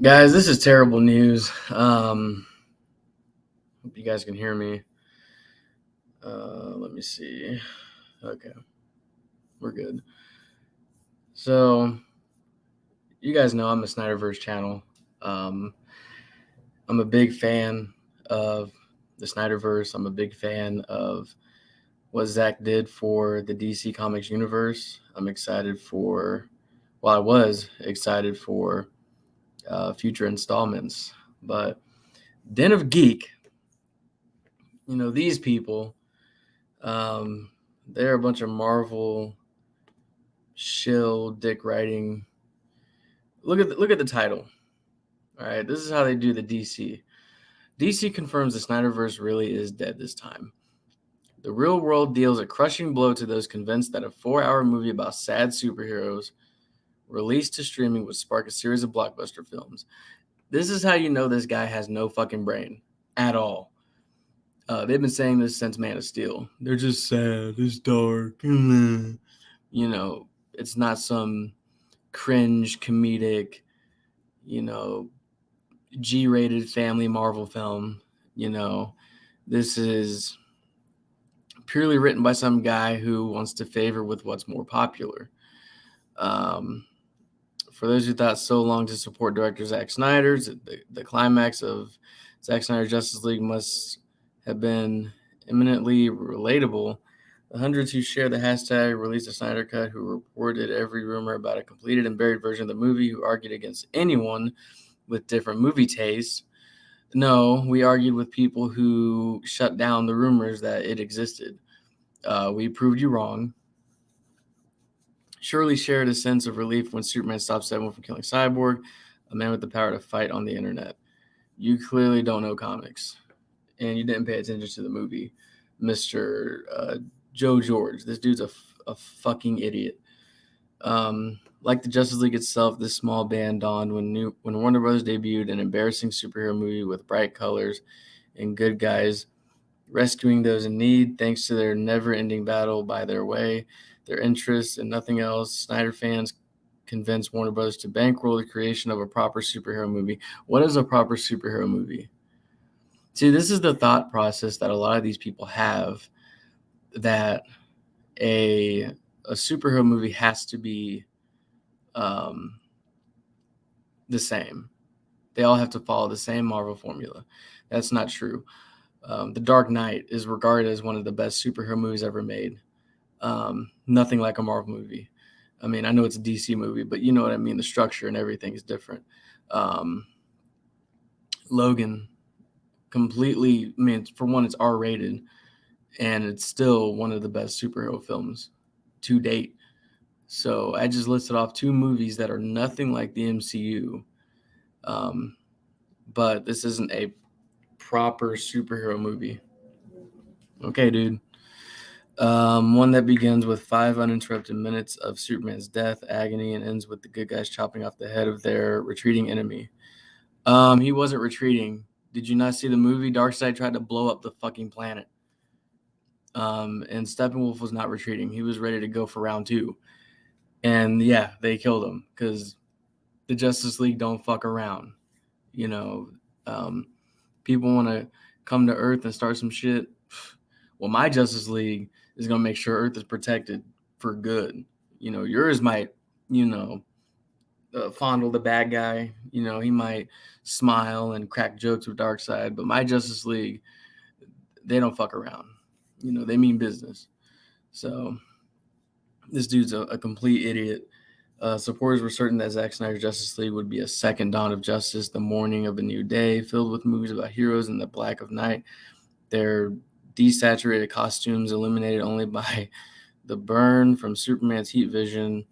Guys, this is terrible news. Hope you guys can hear me. Let me see. Okay, we're good. So, you guys know I'm a Snyderverse channel. Um, I'm a big fan of the Snyderverse. I'm a big fan of what Zach did for the DC Comics universe. I was excited for future installments. But Den of Geek, these people, um, they're a bunch of Marvel shill dick writing. Look at the title. All right, this is how they do the DC. DC confirms the Snyderverse really is dead this time. The real world deals a crushing blow to those convinced that a 4-hour movie about sad superheroes released to streaming would spark a series of blockbuster films. This is how you know this guy has no fucking brain at all. They've been saying this since Man of Steel. They're just sad. It's dark. It's not some cringe comedic, you know, G-rated family Marvel film. This is purely written by some guy who wants to favor with what's more popular. For those who thought so long to support director Zack Snyder's, the climax of Zack Snyder's Justice League must have been eminently relatable. The hundreds who share the hashtag release the Snyder Cut, who reported every rumor about a completed and buried version of the movie, who argued against anyone with different movie tastes. No, we argued with people who shut down the rumors that it existed. We proved you wrong. Surely shared a sense of relief when Superman stopped Steppenwolf from killing Cyborg, a man with the power to fight on the internet. You clearly don't know comics, and you didn't pay attention to the movie, Mr. Joe George. This dude's a fucking idiot. Like the Justice League itself, this small band dawned when Warner Bros. Debuted an embarrassing superhero movie with bright colors and good guys rescuing those in need thanks to their never-ending battle by their way, their interests, and nothing else. Snyder fans convinced Warner Bros. To bankroll the creation of a proper superhero movie. What is a proper superhero movie? See, this is the thought process that a lot of these people have, that a superhero movie has to be the same. They all have to follow the same Marvel formula. That's not true. The Dark Knight is regarded as one of the best superhero movies ever made. Nothing like a Marvel movie. I mean, I know it's a DC movie, but you know what I mean? The structure and everything is different. Logan, completely, I mean, for one, it's R-rated, and it's still one of the best superhero films to date. So I just listed off 2 movies that are nothing like the MCU, but this isn't a proper superhero movie. Okay, dude. One that begins with 5 uninterrupted minutes of Superman's death, agony, and ends with the good guys chopping off the head of their retreating enemy. He wasn't retreating. Did you not see the movie? Darkseid tried to blow up the fucking planet. And Steppenwolf was not retreating. He was ready to go for round 2. And yeah, they killed him because the Justice League don't fuck around. People want to come to Earth and start some shit. Well, my Justice League is going to make sure Earth is protected for good. Yours might, fondle the bad guy. He might smile and crack jokes with Darkseid, but my Justice League, they don't fuck around. They mean business. So this dude's a complete idiot. Supporters were certain that Zack Snyder's Justice League would be a second dawn of justice, the morning of a new day, filled with movies about heroes in the black of night. Their desaturated costumes illuminated only by the burn from Superman's heat vision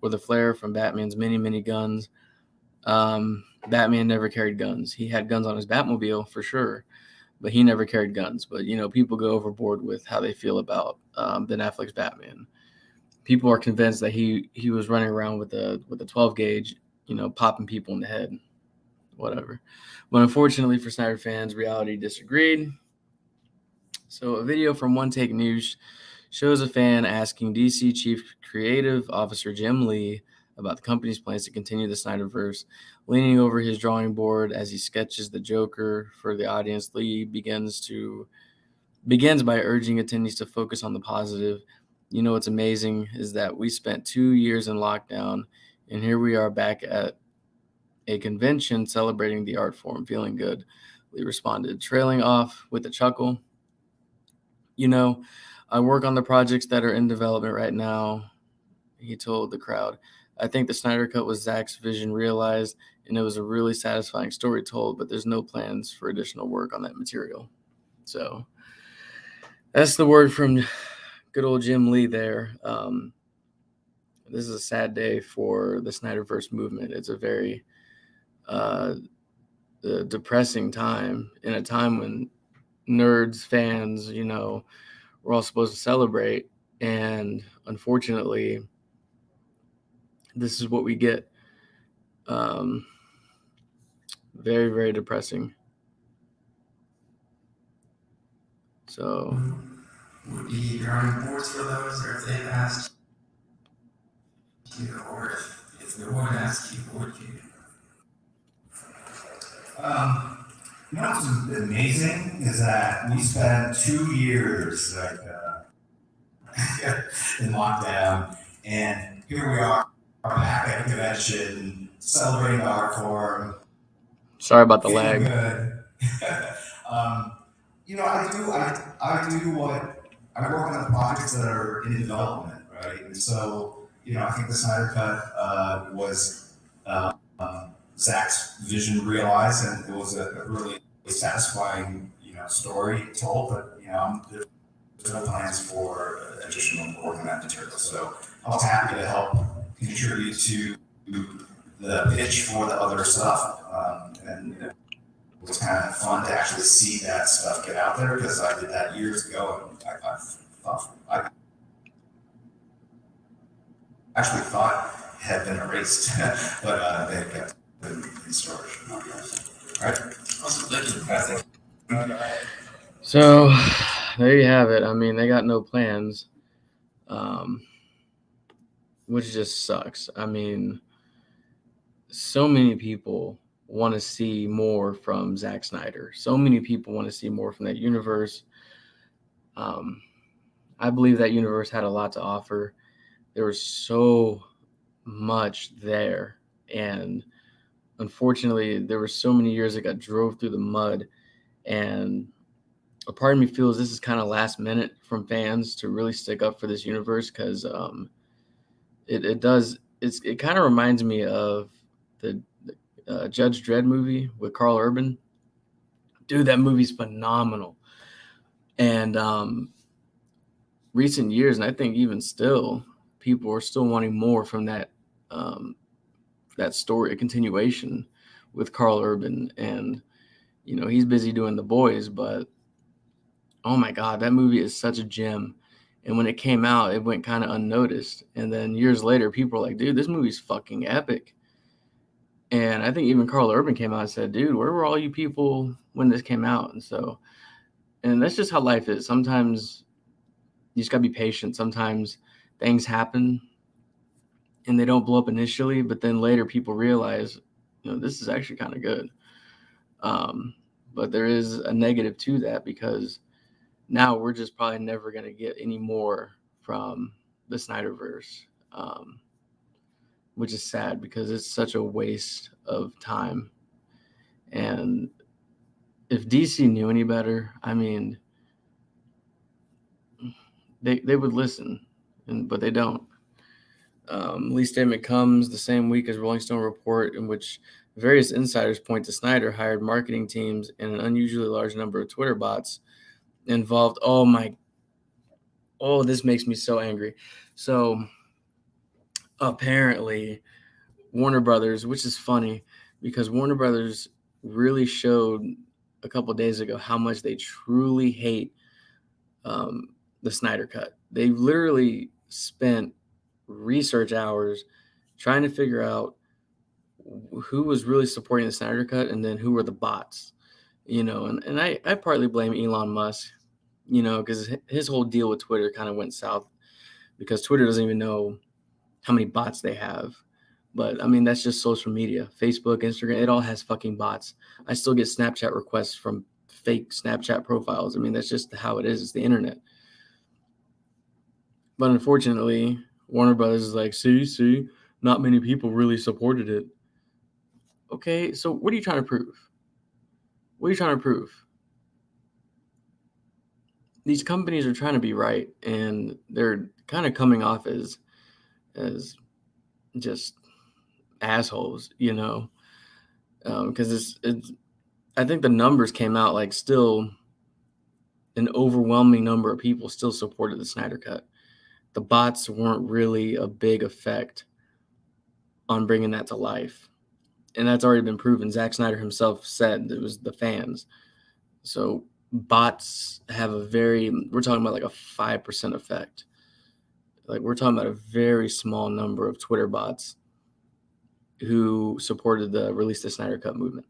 or the flare from Batman's many guns. Batman never carried guns. He had guns on his Batmobile for sure, but he never carried guns. But people go overboard with how they feel about Ben Affleck's Batman. People are convinced that he was running around with a 12 gauge, popping people in the head, whatever. But unfortunately for Snyder fans, reality disagreed. So a video from One Take News shows a fan asking DC Chief Creative Officer Jim Lee about the company's plans to continue the Snyderverse. Leaning over his drawing board as he sketches the Joker for the audience, Lee begins by urging attendees to focus on the positive. You know what's amazing is that we spent 2 years in lockdown, and here we are back at a convention celebrating the art form, feeling good. Lee responded, trailing off with a chuckle. You know, I work on the projects that are in development right now, he told the crowd. I think the Snyder Cut was Zack's vision realized, and it was a really satisfying story told, but there's no plans for additional work on that material. So that's the word from good old Jim Lee there. This is a sad day for the Snyderverse movement. It's a very depressing time, in a time when nerds, fans, we're all supposed to celebrate. And unfortunately, this is what we get. Very, very depressing. So, would be drawing boards for those, or if they've asked you, or if no one asked you, would you? What's amazing is that we spent 2 years in lockdown, and here we are back at a convention celebrating the art form. Sorry about the lag. Good. I work on the projects that are in development, right? And so, I think the Snyder Cut was Zack's vision realized, and it was a really satisfying, story told. But there's no plans for additional work on that material. So I was happy to help contribute to the pitch for the other stuff, and it was kind of fun to actually see that stuff get out there, because I did that years ago, and I actually thought had been erased, but they kept in storage. All right. Awesome. Thank you. So there you have it. I mean, they got no plans, which just sucks. I mean, so many people want to see more from Zack Snyder. So many people want to see more from that universe. I believe that universe had a lot to offer. There was so much there, and unfortunately, there were so many years that got drove through the mud, and a part of me feels this is kind of last minute from fans to really stick up for this universe, because it kind of reminds me of the Judge Dredd movie with Carl Urban. Dude, that movie's phenomenal. And recent years, and I think even still, people are still wanting more from that story, a continuation with Carl Urban. And he's busy doing The Boys, but oh my God, that movie is such a gem. And when it came out, it went kind of unnoticed. And then years later, people were like, dude, this movie's fucking epic. And I think even Carl Urban came out and said, dude, where were all you people when this came out? And that's just how life is. Sometimes you just got to be patient. Sometimes things happen and they don't blow up initially, but then later people realize, this is actually kind of good. But there is a negative to that, because now we're just probably never going to get any more from the Snyderverse, which is sad, because it's such a waste of time. And if DC knew any better, I mean, they would listen, but they don't. Lee's statement comes the same week as Rolling Stone report, in which various insiders point to Snyder hired marketing teams and an unusually large number of Twitter bots involved. This makes me so angry. So apparently Warner Brothers, which is funny because Warner Brothers really showed a couple of days ago how much they truly hate the Snyder Cut. They literally spent research hours trying to figure out who was really supporting the Snyder Cut and then who were the bots, and I partly blame Elon Musk, because his whole deal with Twitter kind of went south, because Twitter doesn't even know how many bots they have. But I mean, that's just social media. Facebook, Instagram, it all has fucking bots. I still get Snapchat requests from fake Snapchat profiles. I mean, that's just how it is. It's the internet. But unfortunately, Warner Brothers is like, see, not many people really supported it. Okay, so what are you trying to prove? What are you trying to prove? These companies are trying to be right, and they're kind of coming off as just assholes, you know, because it's. I think the numbers came out like still an overwhelming number of people still supported the Snyder Cut. The bots weren't really a big effect on bringing that to life, and that's already been proven. Zack Snyder himself said it was the fans. So bots have we're talking about like a 5% effect. Like we're talking about a very small number of Twitter bots who supported the Release the Snyder Cut movement,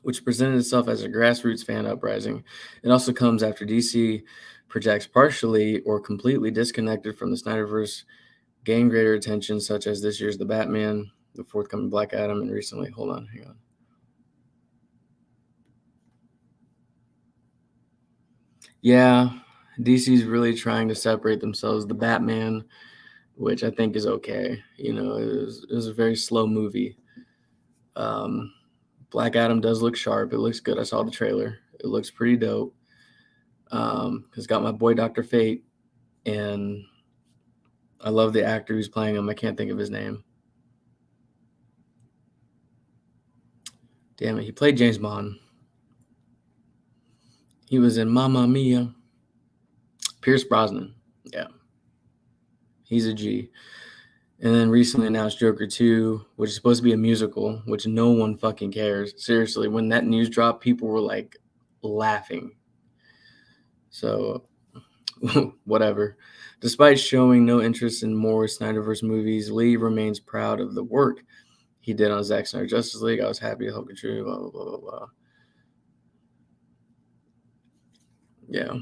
which presented itself as a grassroots fan uprising. It also comes after DC projects partially or completely disconnected from the Snyderverse, gain greater attention, such as this year's The Batman, the forthcoming Black Adam, and recently, hang on. Yeah, DC's really trying to separate themselves. The Batman, which I think is okay. You know, it was a very slow movie. Black Adam does look sharp. It looks good. I saw the trailer. It looks pretty dope. It's got my boy Dr. Fate, and I love the actor who's playing him. I can't think of his name. Damn it, he played James Bond. He was in Mamma Mia. Pierce Brosnan. Yeah. He's a G. And then recently announced Joker 2, which is supposed to be a musical, which no one fucking cares. Seriously, when that news dropped, people were like laughing. So, whatever. Despite showing no interest in more Snyderverse movies, Lee remains proud of the work he did on Zack Snyder Justice League. I was happy to help contribute, blah, blah, blah, blah, blah. Yeah.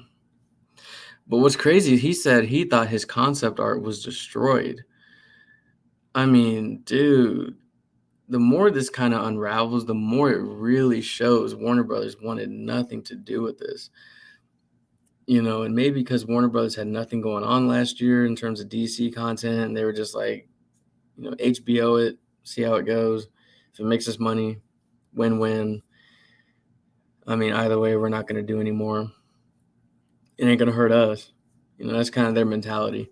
But what's crazy, he said he thought his concept art was destroyed. I mean, dude, the more this kind of unravels, the more it really shows Warner Brothers wanted nothing to do with this. You know, and maybe because Warner Brothers had nothing going on last year in terms of DC content, and they were just like, you know, HBO it, see how it goes. If it makes us money, win-win. I mean, either way, we're not going to do any more. It ain't going to hurt us. You know, that's kind of their mentality.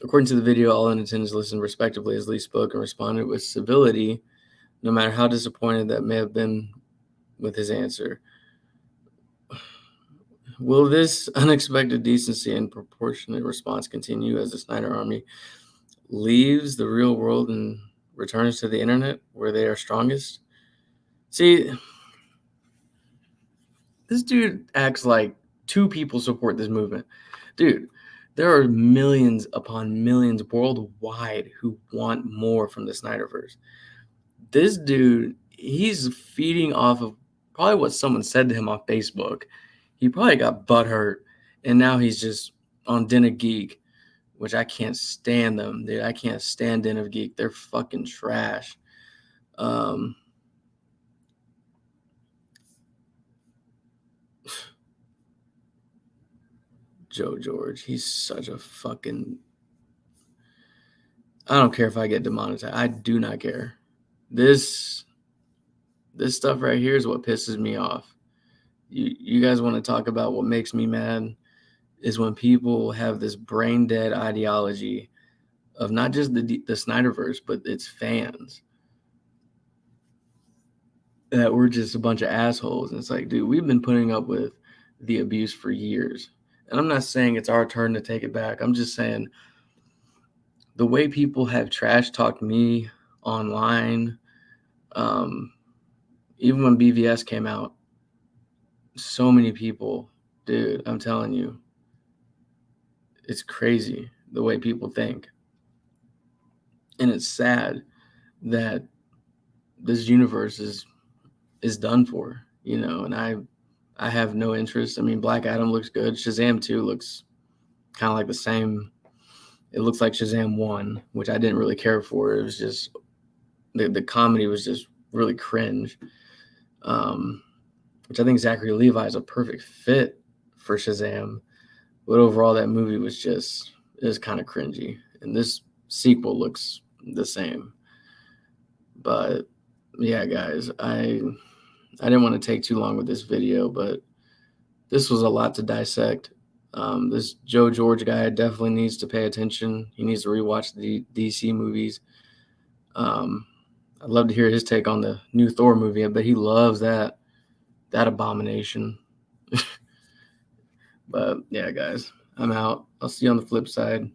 According to the video, all in attendance listened respectively as Lee spoke and responded with civility, no matter how disappointed that may have been with his answer. Will this unexpected decency and proportionate response continue as the Snyder Army leaves the real world and returns to the internet where they are strongest? See, this dude acts like two people support this movement. Dude, there are millions upon millions worldwide who want more from the Snyderverse. This dude, he's feeding off of probably what someone said to him on Facebook. He probably got butthurt, and now he's just on Den of Geek, which I can't stand them, dude. I can't stand Den of Geek. They're fucking trash. Joe George, he's such a fucking... I don't care if I get demonetized. I do not care. This stuff right here is what pisses me off. You guys want to talk about what makes me mad is when people have this brain dead ideology of not just the Snyderverse, but its fans, that we're just a bunch of assholes. And it's like, dude, we've been putting up with the abuse for years. And I'm not saying it's our turn to take it back. I'm just saying the way people have trash talked me online, even when BVS came out, so many people, dude, I'm telling you, it's crazy the way people think. And it's sad that this universe is done for, you know, and I have no interest. I mean, Black Adam looks good. Shazam 2 looks kind of like the same. it looks like Shazam 1, which I didn't really care for. It was just the comedy was just really cringe. Which I think Zachary Levi is a perfect fit for Shazam. But overall, that movie was kind of cringy. And this sequel looks the same. But yeah, guys, I didn't want to take too long with this video, but this was a lot to dissect. This Joe George guy definitely needs to pay attention. He needs to rewatch the DC movies. I'd love to hear his take on the new Thor movie. I bet he loves that abomination. But yeah, guys, I'm out. I'll see you on the flip side.